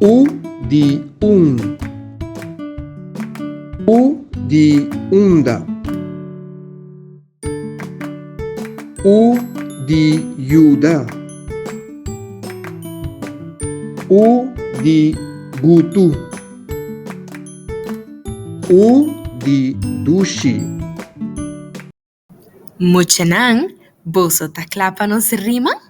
U di un. U di unda. U di yuda. U di butu. U di dushi. Muchanan, ¿vos taklapanos rima?